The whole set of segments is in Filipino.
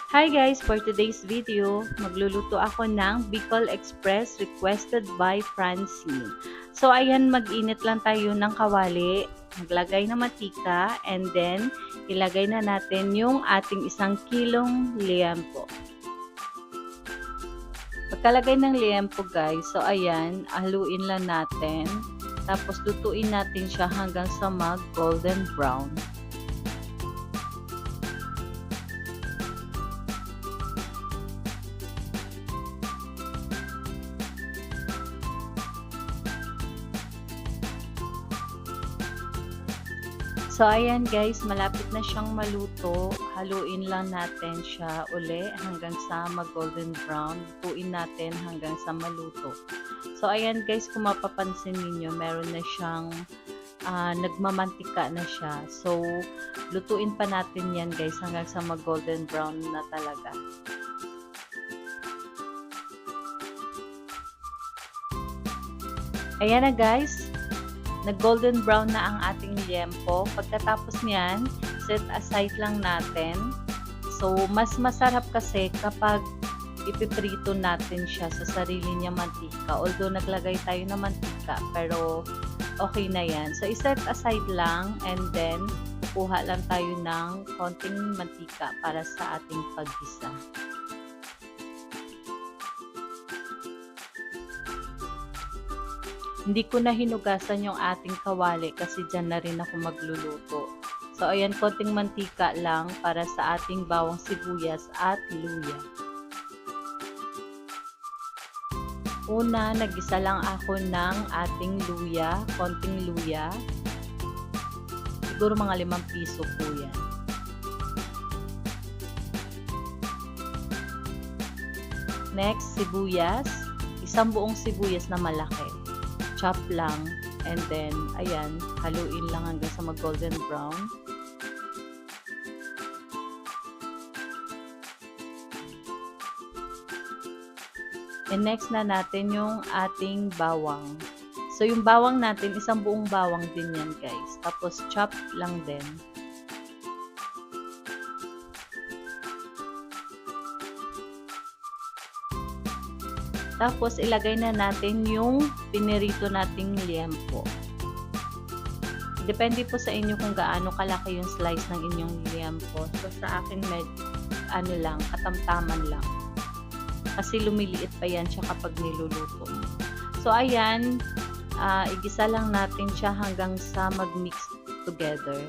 Hi guys! For today's video, magluluto ako ng Bicol Express requested by Francine. So ayan, mag-init lang tayo ng kawali, maglagay ng mantika, and then ilagay na natin yung ating 1 kilong liempo. Pagkalagay ng liempo guys, so ayan, haluin lang natin. Tapos lutuin natin siya hanggang sa mag-golden brown. So, ayan guys, malapit na siyang maluto. Haluin lang natin siya uli hanggang sa mag-golden brown. Lutuin natin hanggang sa maluto. So, ayan guys, kung mapapansin ninyo, meron na siyang nagmamantika na siya. So, lutuin pa natin yan guys hanggang sa mag-golden brown na talaga. Ayan na guys. Nag-golden brown na ang ating liempo. Pagkatapos niyan, set aside lang natin. So, mas masarap kasi kapag ipiprito natin siya sa sarili niya mantika. Although, naglagay tayo ng mantika, pero okay na yan. So, iset aside lang and then, kukuha lang tayo ng konting mantika para sa ating paggisa. Hindi ko na hinugasan yung ating kawali kasi dyan na rin ako magluluto. So, ayan, konting mantika lang para sa ating bawang sibuyas at luya. Una, nagisa lang ako ng ating luya, konting luya. Siguro mga 5 piso po yan. Next, sibuyas. Isang buong sibuyas na malaki. Chop lang, and then ayan, haluin lang hanggang sa mag-golden brown. And next na natin yung ating bawang. So yung bawang natin, isang buong bawang din yan guys. Tapos chop lang din. Tapos, ilagay na natin yung pinirito nating liempo. Depende po sa inyo kung gaano kalaki yung slice ng inyong liempo. So, sa akin, katamtaman lang. Kasi lumiliit pa yan siya kapag niluluto mo. So, ayan, igisa lang natin siya hanggang sa mag-mix together.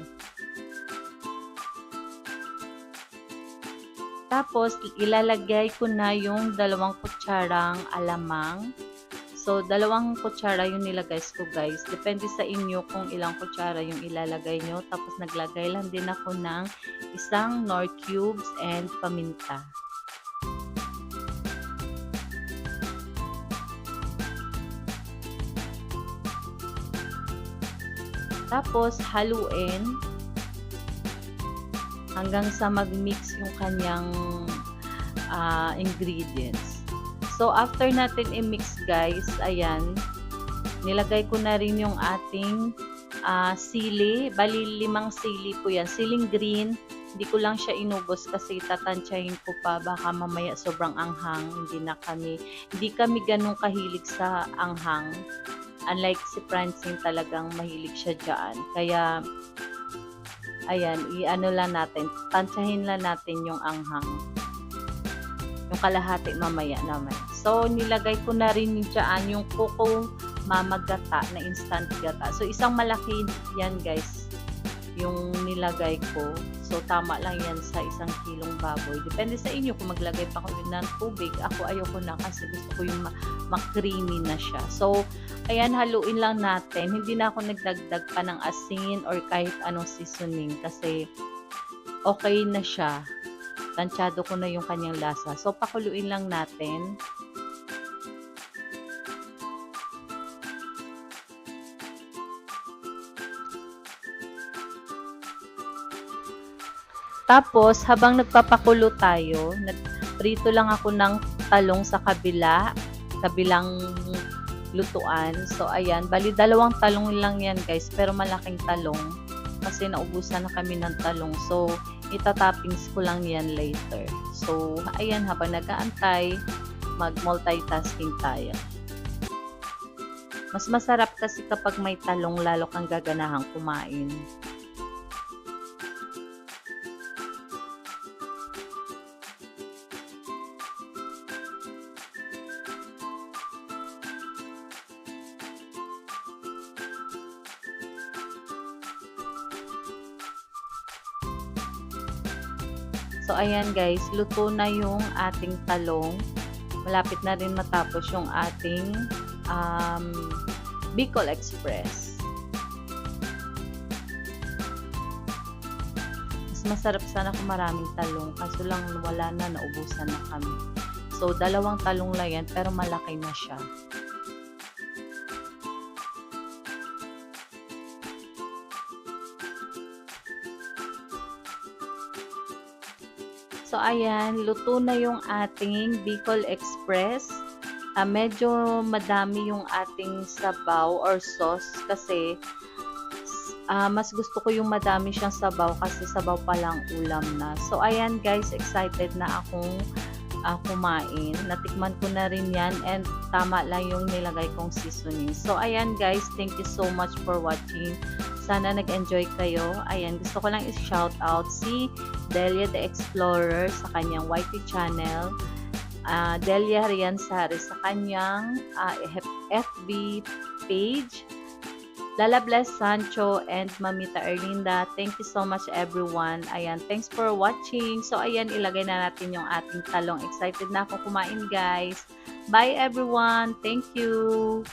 Tapos, ilalagay ko na yung 2 kutsarang alamang. So, 2 kutsara yung nilagay ko guys. Depende sa inyo kung ilang kutsara yung ilalagay nyo. Tapos, naglagay lang din ako ng 1 Knorr cubes and paminta. Tapos, haluin hanggang sa mag-mix yung kanyang ingredients. So, after natin i-mix guys, ayan, nilagay ko na rin yung ating sili. Bali, 5 sili po yan. Siling green. Hindi ko lang siya inubos kasi tatansyahin ko pa. Baka mamaya sobrang anghang. Hindi kami ganun kahilig sa anghang. Unlike si Francine, talagang mahilig siya dyan. Kaya, ayan, i-ano lang natin, tansyahin lang natin yung anghang. Yung kalahati mamaya naman. So, nilagay ko na rin dyan yung Coco Mama gata na instant gata. So, isang malaki yan guys, yung nilagay ko. So, tama lang yan sa 1 kilong baboy. Depende sa inyo kung maglagay pa kayo ng tubig. Ako ayoko na kasi gusto ko yung ma-creamy na siya. So, ayan, haluin lang natin. Hindi na ako nagdagdag pa ng asin or kahit anong seasoning kasi okay na siya. Tansyado ko na yung kanyang lasa. So, pakuluin lang natin. Tapos, habang nagpapakulo tayo, nagprito lang ako ng talong sa kabilang lutuan. So, ayan, bali 2 talong lang yan guys, pero malaking talong kasi naubusan na kami ng talong. So, Itatoppings ko lang yan later. So, ayan, habang nag-aantay, mag-multitasking tayo. Mas masarap kasi kapag may talong lalo kang gaganahang kumain. So, ayan guys, luto na yung ating talong. Malapit na rin matapos yung ating Bicol Express. Mas masarap sana kung maraming talong, kaso lang wala na, naubusan na kami. So, 2 talong lang yan, pero malaki na siya. So, ayan, luto na yung ating Bicol Express. Medyo madami yung ating sabaw or sauce kasi mas gusto ko yung madami siyang sabaw kasi sabaw pa lang ulam na. So, ayan guys, excited na akong kumain. Natikman ko na rin yan and tama lang yung nilagay kong seasoning. So, ayan guys, thank you so much for watching. Sana nag-enjoy kayo. Ayan, gusto ko lang i-shout out si Delia the Explorer sa kanyang YT channel. Delia Riansari sa kanyang FB page. Lala Bless Sancho and Mamita Erlinda. Thank you so much everyone. Ayan, thanks for watching. So ayan, ilagay na natin yung ating talong. Excited na ako kumain guys. Bye everyone. Thank you.